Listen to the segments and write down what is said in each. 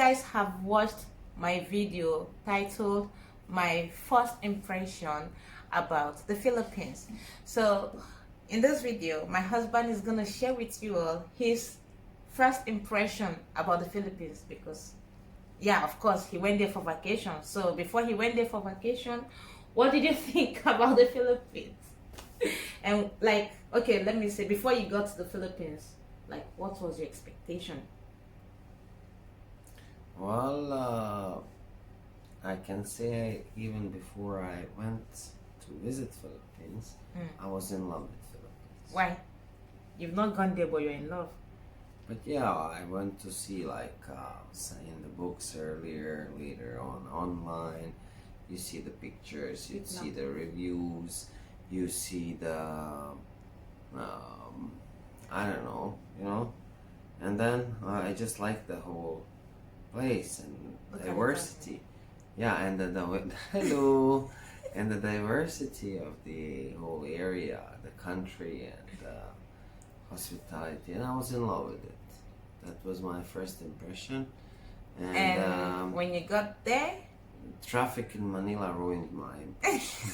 guys have watched my video titled My First Impression about the Philippines. So in this video, my husband is going to share with you all his first impression about the Philippines, because yeah, of course, he went there for vacation. So before he went there for vacation, what did you think about the Philippines? And like, okay, let me say, before you got to the Philippines, like, what was your expectation? Well, I can say even before I went to visit Philippines, I was in love with Philippines. Why? You've not gone there, but you're in love. But yeah, I went to see, like, in the books earlier, later on online. You see the pictures, you see the reviews, you see the, I don't know, and then I just like the whole place and diversity. Yeah, and the hello, and the diversity of the whole area, the country, and hospitality, and I was in love with it. That was my first impression. And when you got there, traffic in Manila ruined my impression.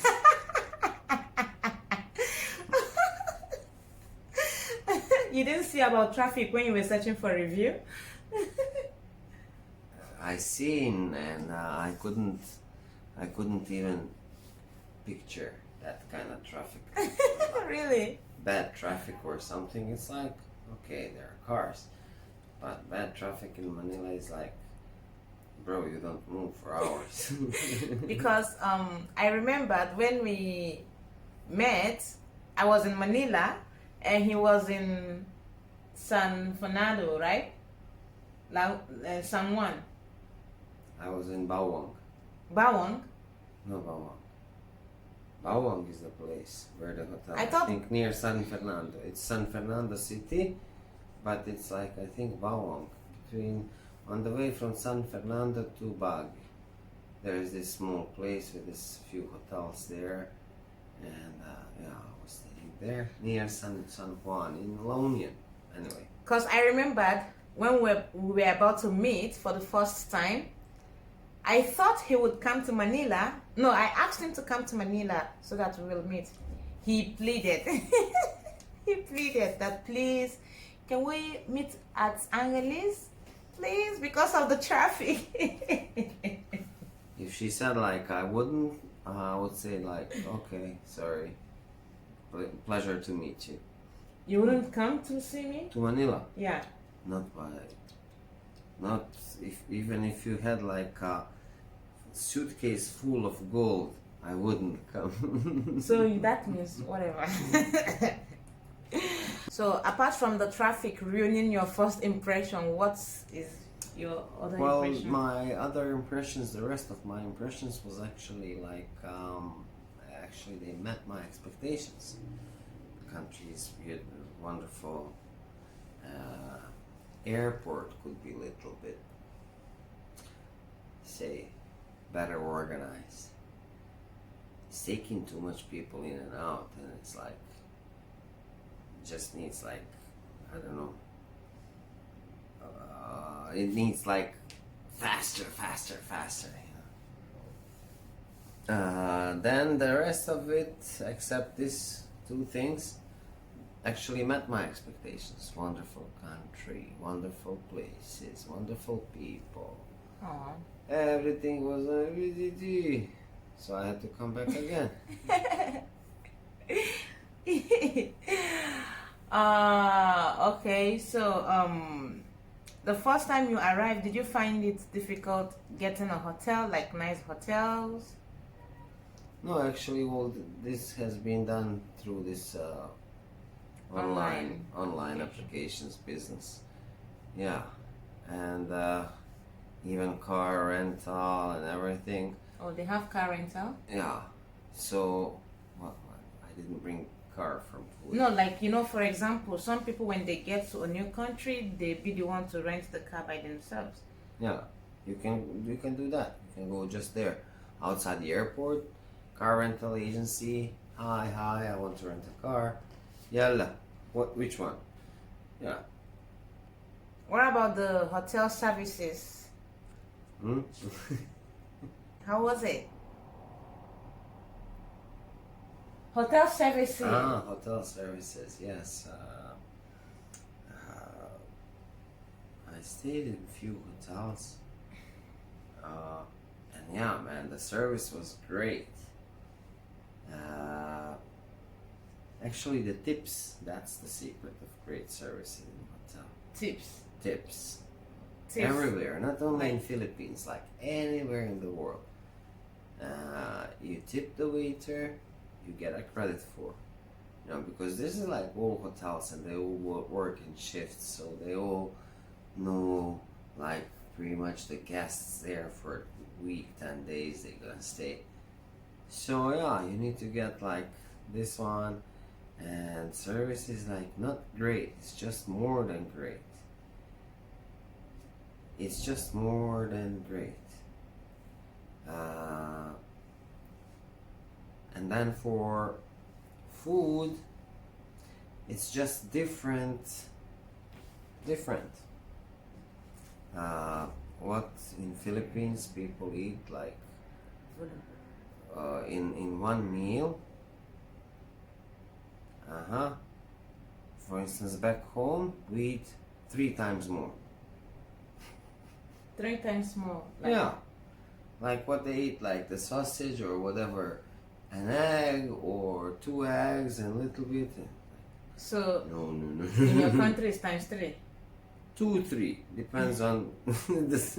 You didn't see about traffic when you were searching for a review? I seen, and I couldn't even picture that kind of traffic. Really? Bad traffic or something. It's like, okay, there are cars, but bad traffic in Manila is like, bro, you don't move for hours. Because I remembered when we met, I was in Manila and he was in San Fernando, right? San Juan. I was in Bawang. Bawang? No, Bawang. Bawang is the place where the hotel. I think near San Fernando. It's San Fernando City, but it's like, I think, Bawang, on the way from San Fernando to Baguio. There is this small place with this few hotels there, and yeah, I was staying there near San Juan in La Union. Anyway, because I remembered when we were about to meet for the first time, I thought he would come to Manila. No, I asked him to come to Manila so that we will meet. He pleaded. He pleaded that, please, can we meet at Angeles? Please, because of the traffic. if she said like I wouldn't, I would say like, okay, sorry. Pleasure to meet you. You wouldn't come to see me? To Manila? Yeah. Not even if you had like a suitcase full of gold, I wouldn't come. So that means whatever. So apart from the traffic ruining your first impression, what is your other impression? Well, my other impressions, the rest of my impressions was actually like, actually they met my expectations. The country is wonderful. Airport could be a little bit, say, better organized. It's taking too much people in and out, and it's like, just needs like, I don't know, it needs like faster, then the rest of it, except these two things, actually met my expectations. Wonderful country, wonderful places, wonderful people. Aww. Everything was so I had to come back again. Okay, so the first time you arrived, did you find it difficult getting a hotel, like nice hotels? No, actually, well, this has been done through this online applications business. Yeah, and even car rental and everything. Oh, they have car rental? Yeah, so well, I didn't bring car from food. No, like, for example, some people when they get to a new country, they be the one to rent the car by themselves. Yeah, you can do that. You can go just there outside the airport, car rental agency. Hi, I want to rent a car. Yalla, which one? Yeah. What about the hotel services? Hmm? How was it? Hotel services. Hotel services, yes. I stayed in a few hotels. And yeah, man, the service was great. Actually, the tips, that's the secret of great service in a hotel. Tips. Tips. Everywhere, not only in Philippines, like anywhere in the world. You tip the waiter, you get a credit for. You know, because this is like all hotels and they all work in shifts, so they all know like pretty much the guests there for a week, 10 days they're gonna stay. So yeah, you need to get like this one, and service is like not great, it's just more than great. It's just more than great. And then for food, it's just different. What in Philippines people eat like in one meal. For instance, back home we eat 3 times more. 3 times more. Yeah, like what they eat, like the sausage or whatever, an egg or 2 eggs and a little bit. So No. in your country it's times 3. 2, 3 depends on this.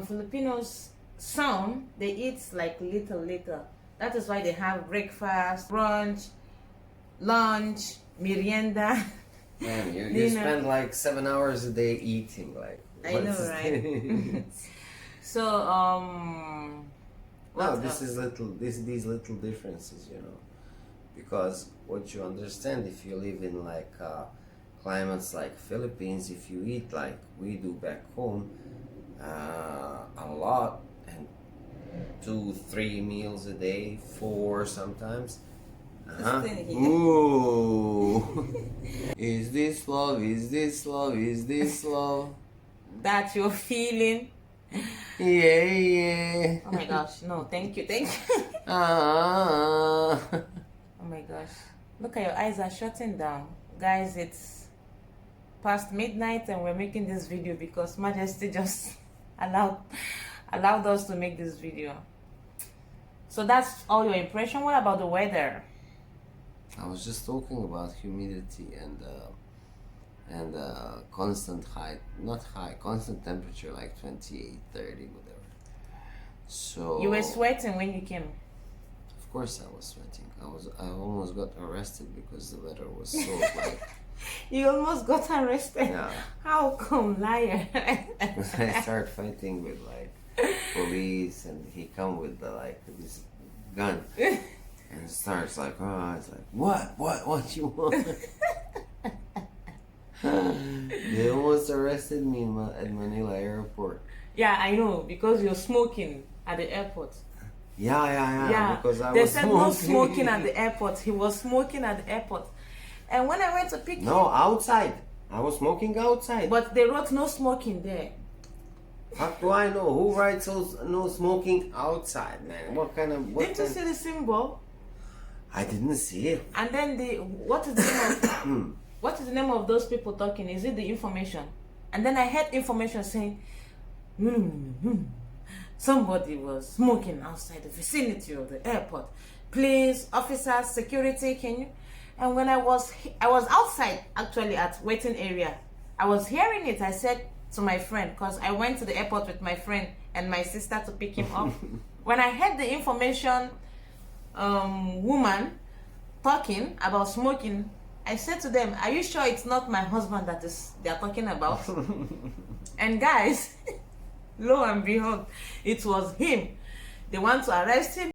Filipinos, some they eat like little. That is why they have breakfast, brunch, lunch, merienda. Man, you spend like 7 hours a day eating, like. I know, right? So no, these little differences, you know, because what you understand if you live in like climates like Philippines, if you eat like we do back home, a lot, and 2, 3 meals a day, 4 sometimes. Ooh. Is this love? Is this love? Is this love? That you're feeling. Yeah. Oh my gosh, no, thank you. Ah. Oh my gosh, look at your eyes are shutting down, guys. It's past midnight and we're making this video because Majesty just allowed us to make this video. So that's all your impression. What about the weather? I was just talking about humidity and constant constant temperature, like 28, 30, whatever. So You were sweating when you came. of course I was sweating. I almost got arrested because the weather was so like. You almost got arrested. Yeah. How come, liar? I started fighting with like police, and he come with the like this gun and starts like, it's like what you want? They almost arrested me at Manila airport. Yeah, I know, because you're smoking at the airport. Yeah. Because I they was said smoking. no smoking at the airport. He was smoking at the airport. And when I went to pick him... No, outside. I was smoking outside. But they wrote no smoking there. How do I know? Who writes no smoking outside, man? Didn't you see the symbol? I didn't see it. And then what is the name of... What is the name of those people talking? Is it the information? And then I heard information saying, somebody was smoking outside the vicinity of the airport. Please, officers, security, can you? And when I was outside actually at waiting area, I was hearing it. I said to my friend, because I went to the airport with my friend and my sister to pick him up. When I heard the information woman talking about smoking, I said to them, are you sure it's not my husband that they are talking about? And guys, lo and behold, it was him. They want to arrest him.